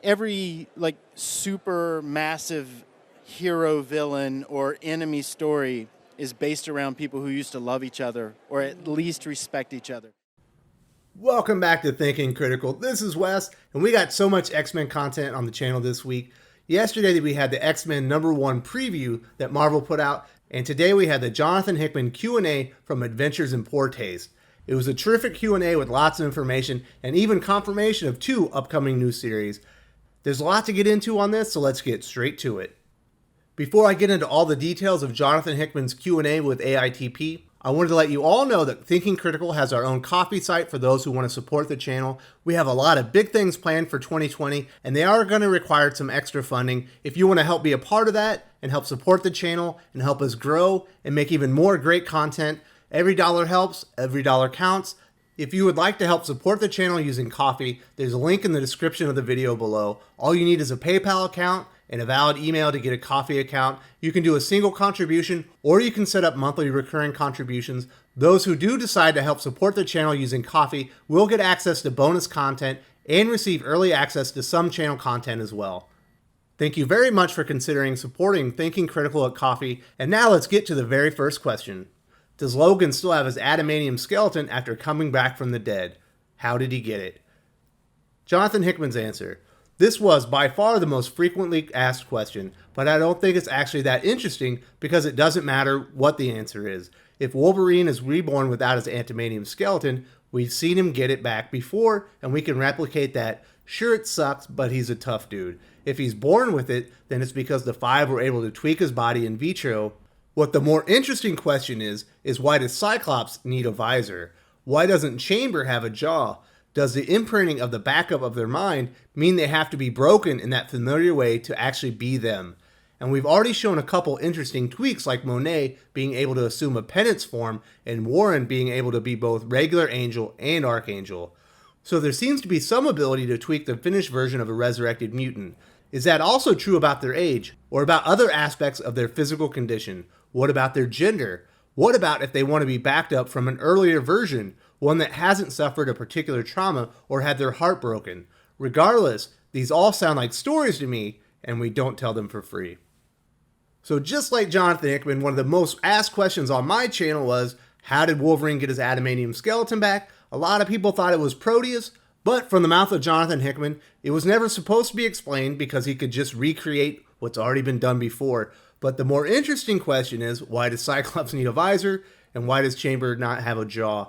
every like super massive hero villain or enemy story is based around people who used to love each other or at least respect each other. Welcome back to Thinking Critical. This is Wes, and we got so much X-Men content on the channel this week. Yesterday we had the X-Men #1 preview that Marvel put out, and today we had the Johnathan Hickman Q&A from Adventures in Poor Taste. It was a terrific Q&A with lots of information and even confirmation of 2 upcoming new series. There's a lot to get into on this, so let's get straight to it. Before I get into all the details of Johnathan Hickman's Q&A with AiTP, I wanted to let you all know that Thinking Critical has our own coffee site for those who want to support the channel. We have a lot of big things planned for 2020, and they are going to require some extra funding. If you want to help be a part of that and help support the channel and help us grow and make even more great content, every dollar helps, every dollar counts. If you would like to help support the channel using coffee, there's a link in the description of the video below. All you need is a PayPal account and a valid email to get a coffee account. You can do a single contribution, or you can set up monthly recurring contributions. Those who do decide to help support the channel using coffee will get access to bonus content and receive early access to some channel content as well. Thank you very much for considering supporting Thinking Critical at Coffee, and now let's get to the very first question. Does Logan still have his adamantium skeleton after coming back from the dead? How did he get it? Johnathan Hickman's answer. This was by far the most frequently asked question, but I don't think it's actually that interesting because it doesn't matter what the answer is. If Wolverine is reborn without his adamantium skeleton, we've seen him get it back before, and we can replicate that. Sure, it sucks, but he's a tough dude. If he's born with it, then it's because the Five were able to tweak his body in vitro. What the more interesting question is why does Cyclops need a visor? Why doesn't Chamber have a jaw? Does the imprinting of the backup of their mind mean they have to be broken in that familiar way to actually be them? And we've already shown a couple interesting tweaks like Monet being able to assume a penance form and Warren being able to be both regular angel and archangel. So there seems to be some ability to tweak the finished version of a resurrected mutant. Is that also true about their age or about other aspects of their physical condition? What about their gender? What about if they want to be backed up from an earlier version, one that hasn't suffered a particular trauma or had their heart broken? Regardless, these all sound like stories to me, and we don't tell them for free. So just like Johnathan Hickman, one of the most asked questions on my channel was, how did Wolverine get his adamantium skeleton back? A lot of people thought it was Proteus, but from the mouth of Johnathan Hickman, it was never supposed to be explained because he could just recreate what's already been done before. But the more interesting question is, why does Cyclops need a visor, and why does Chamber not have a jaw?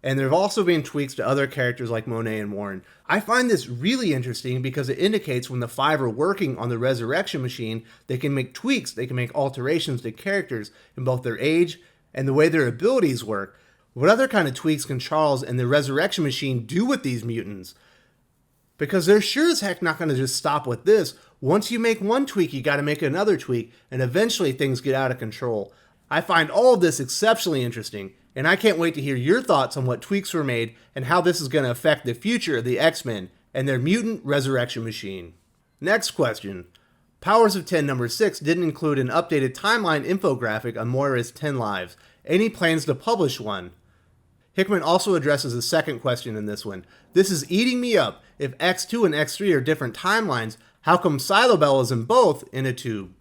And there have also been tweaks to other characters like Monet and Warren. I find this really interesting because it indicates when the Five are working on the resurrection machine, they can make tweaks, they can make alterations to characters in both their age and the way their abilities work. What other kind of tweaks can Charles and the resurrection machine do with these mutants? Because they're sure as heck not going to just stop with this. Once you make one tweak, you got to make another tweak, and eventually things get out of control. I find all of this exceptionally interesting, and I can't wait to hear your thoughts on what tweaks were made and how this is going to affect the future of the X-Men and their mutant resurrection machine. Next question. Powers of 10 number 6 didn't include an updated timeline infographic on Moira's 10 lives. Any plans to publish one? Hickman also addresses the second question in this one. This is eating me up. If X2 and X3 are different timelines, how come Silobel is in both in a tube?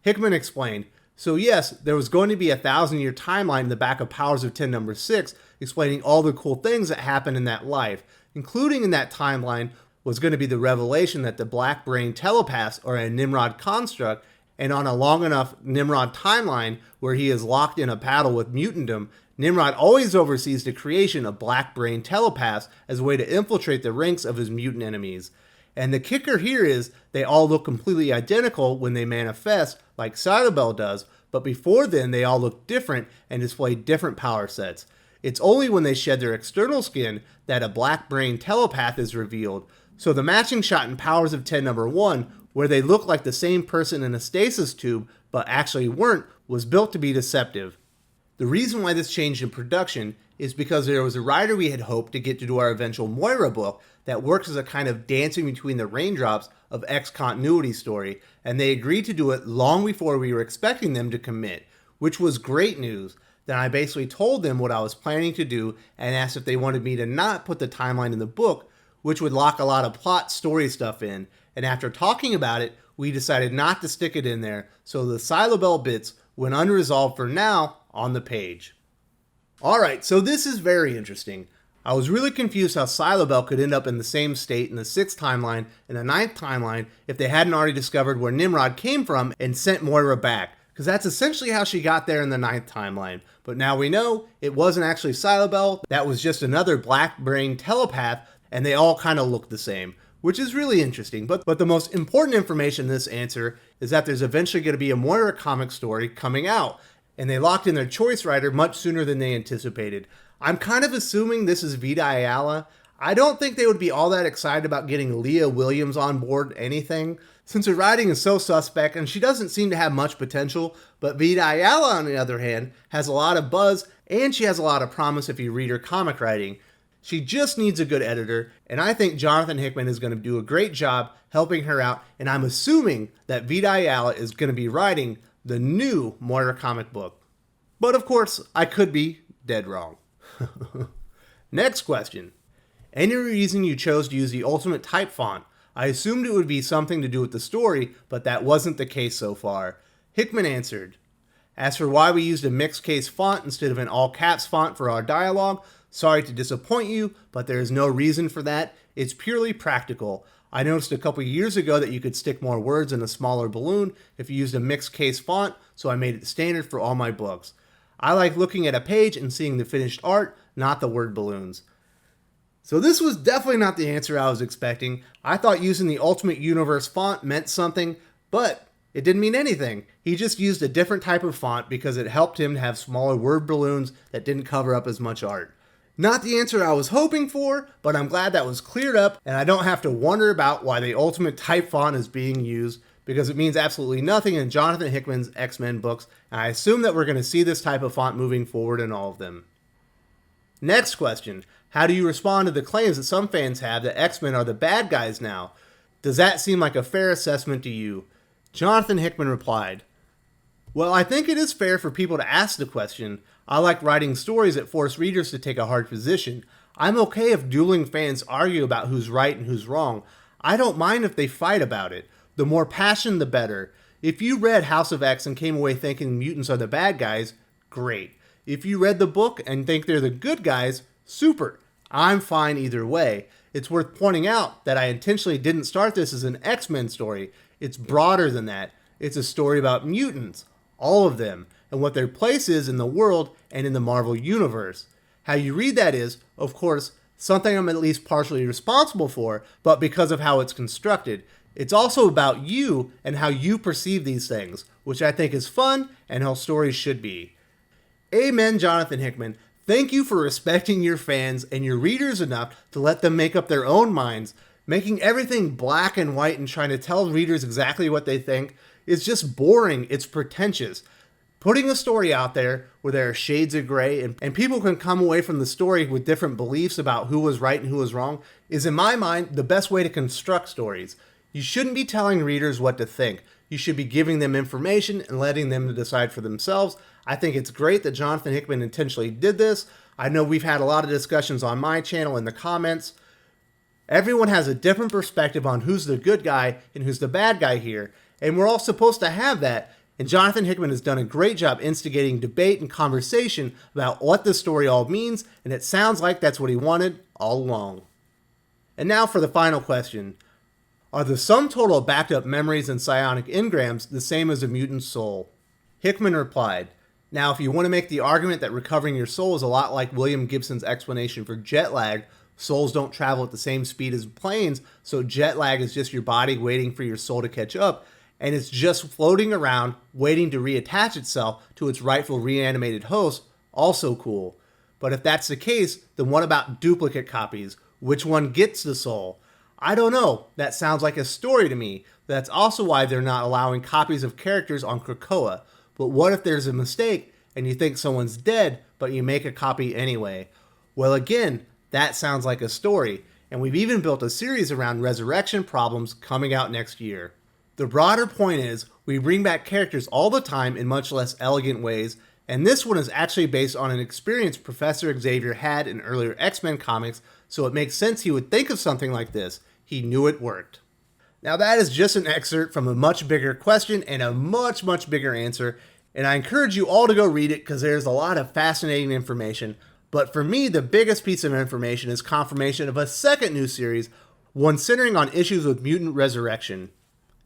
Hickman explained, so yes, there was going to be a 1,000-year timeline in the back of Powers of 10 number 6 explaining all the cool things that happened in that life. Including in that timeline was going to be the revelation that the black brain telepaths are a Nimrod construct, and on a long enough Nimrod timeline where he is locked in a battle with mutantdom, Nimrod always oversees the creation of black brain telepaths as a way to infiltrate the ranks of his mutant enemies. And the kicker here is they all look completely identical when they manifest like Silobel does, but before then they all look different and display different power sets. It's only when they shed their external skin that a black brain telepath is revealed. So the matching shot in Powers of 10 number 1, where they look like the same person in a stasis tube but actually weren't, was built to be deceptive. The reason why this changed in production is because there was a writer we had hoped to get to do our eventual Moira book that works as a kind of dancing between the raindrops of X continuity story, and they agreed to do it long before we were expecting them to commit, which was great news. Then I basically told them what I was planning to do and asked if they wanted me to not put the timeline in the book, which would lock a lot of plot story stuff in, and after talking about it, we decided not to stick it in there, so the Silabel bits went unresolved for now on the page. Alright, so this is very interesting. I was really confused how Silabel could end up in the same state in the 6th timeline and the 9th timeline if they hadn't already discovered where Nimrod came from and sent Moira back, because that's essentially how she got there in the 9th timeline. But now we know it wasn't actually Silabel, that was just another black-brained telepath, and they all kind of look the same, which is really interesting. But the most important information in this answer is that there's eventually going to be a Moira comic story coming out, and they locked in their choice writer much sooner than they anticipated. I'm kind of assuming this is Vita Ayala. I don't think they would be all that excited about getting Leah Williams on board anything, since her writing is so suspect and she doesn't seem to have much potential, but Vita Ayala, on the other hand, has a lot of buzz and she has a lot of promise if you read her comic writing. She just needs a good editor, and I think Johnathan Hickman is going to do a great job helping her out, and I'm assuming that Vita Ayala is going to be writing the new Moira comic book. But of course, I could be dead wrong. Next question. Any reason you chose to use the Ultimate type font? I assumed it would be something to do with the story, but that wasn't the case so far. Hickman answered, as for why we used a mixed case font instead of an all caps font for our dialogue, sorry to disappoint you, but there is no reason for that. It's purely practical. I noticed a couple years ago that you could stick more words in a smaller balloon if you used a mixed case font, so I made it standard for all my books. I like looking at a page and seeing the finished art, not the word balloons. So this was definitely not the answer I was expecting. I thought using the Ultimate Universe font meant something, but it didn't mean anything. He just used a different type of font because it helped him to have smaller word balloons that didn't cover up as much art. Not the answer I was hoping for, but I'm glad that was cleared up and I don't have to wonder about why the Ultimate type font is being used, because it means absolutely nothing in Johnathan Hickman's X-Men books, and I assume that we're going to see this type of font moving forward in all of them. Next question. How do you respond to the claims that some fans have that X-Men are the bad guys now? Does that seem like a fair assessment to you? Johnathan Hickman replied, well, I think it is fair for people to ask the question. I like writing stories that force readers to take a hard position. I'm okay if dueling fans argue about who's right and who's wrong. I don't mind if they fight about it. The more passion, the better. If you read House of X and came away thinking mutants are the bad guys, great. If you read the book and think they're the good guys, super. I'm fine either way. It's worth pointing out that I intentionally didn't start this as an X-Men story. It's broader than that. It's a story about mutants, all of them, and what their place is in the world and in the Marvel Universe. How you read that is, of course, something I'm at least partially responsible for, but because of how it's constructed. It's also about you and how you perceive these things, which I think is fun and how stories should be. Amen, Johnathan Hickman. Thank you for respecting your fans and your readers enough to let them make up their own minds. Making everything black and white and trying to tell readers exactly what they think is just boring. It's pretentious. Putting a story out there where there are shades of gray and people can come away from the story with different beliefs about who was right and who was wrong is, in my mind, the best way to construct stories. You shouldn't be telling readers what to think. You should be giving them information and letting them decide for themselves. I think it's great that Johnathan Hickman intentionally did this. I know we've had a lot of discussions on my channel in the comments. Everyone has a different perspective on who's the good guy and who's the bad guy here, and we're all supposed to have that. And Johnathan Hickman has done a great job instigating debate and conversation about what this story all means, and it sounds like that's what he wanted all along. And now for the final question. Are the sum total of backed up memories and psionic engrams the same as a mutant's soul? Hickman replied, now if you want to make the argument that recovering your soul is a lot like William Gibson's explanation for jet lag, souls don't travel at the same speed as planes, so jet lag is just your body waiting for your soul to catch up, and it's just floating around waiting to reattach itself to its rightful reanimated host, also cool. But if that's the case, then what about duplicate copies? Which one gets the soul? I don't know. That sounds like a story to me. That's also why they're not allowing copies of characters on Krakoa. But what if there's a mistake and you think someone's dead, but you make a copy anyway? Well, again, that sounds like a story. And we've even built a series around resurrection problems coming out next year. The broader point is, we bring back characters all the time in much less elegant ways, and this one is actually based on an experience Professor Xavier had in earlier X-Men comics, so it makes sense he would think of something like this. He knew it worked. Now that is just an excerpt from a much bigger question and a much bigger answer, and I encourage you all to go read it because there's a lot of fascinating information. But for me, the biggest piece of information is confirmation of a second new series, one centering on issues with mutant resurrection.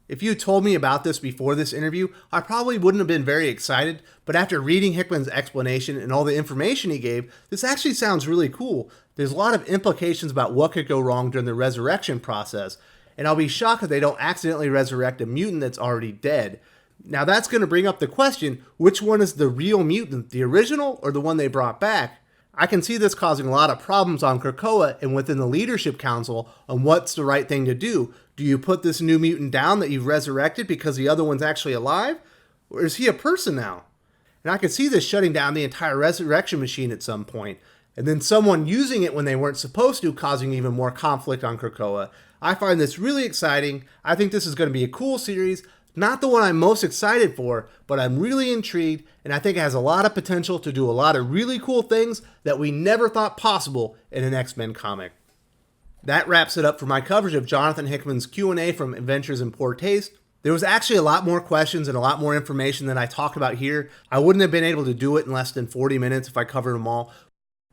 If you told me about this before this interview, I probably wouldn't have been very excited, but after reading Hickman's explanation and all the information he gave, this actually sounds really cool. There's a lot of implications about what could go wrong during the resurrection process, and I'll be shocked if they don't accidentally resurrect a mutant that's already dead. Now that's going to bring up the question, which one is the real mutant, the original or the one they brought back? I can see this causing a lot of problems on Krakoa and within the leadership council on what's the right thing to do. Do you put this new mutant down that you've resurrected because the other one's actually alive? Or is he a person now? And I could see this shutting down the entire resurrection machine at some point, and then someone using it when they weren't supposed to, causing even more conflict on Krakoa. I find this really exciting. I think this is going to be a cool series. Not the one I'm most excited for, but I'm really intrigued, and I think it has a lot of potential to do a lot of really cool things that we never thought possible in an X-Men comic. That wraps it up for my coverage of Johnathan Hickman's Q&A from Adventures in Poor Taste. There was actually a lot more questions and a lot more information than I talked about here. I wouldn't have been able to do it in less than 40 minutes if I covered them all.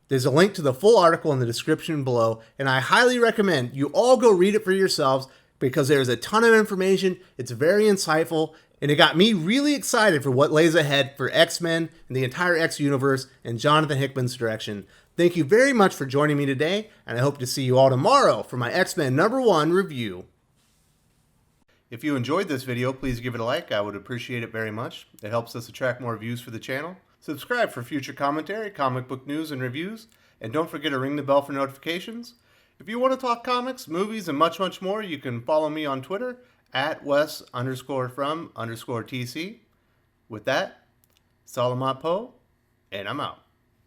There's a link to the full article in the description below, and I highly recommend you all go read it for yourselves because there's a ton of information, it's very insightful, and it got me really excited for what lays ahead for X-Men and the entire X universe and Johnathan Hickman's direction. Thank you very much for joining me today, and I hope to see you all tomorrow for my X-Men #1 review. If you enjoyed this video, please give it a like. I would appreciate it very much. It helps us attract more views for the channel. Subscribe for future commentary, comic book news, and reviews. And don't forget to ring the bell for notifications. If you want to talk comics, movies, and much more, you can follow me on Twitter at Wes_from_TC. With that, Salamat Po, and I'm out.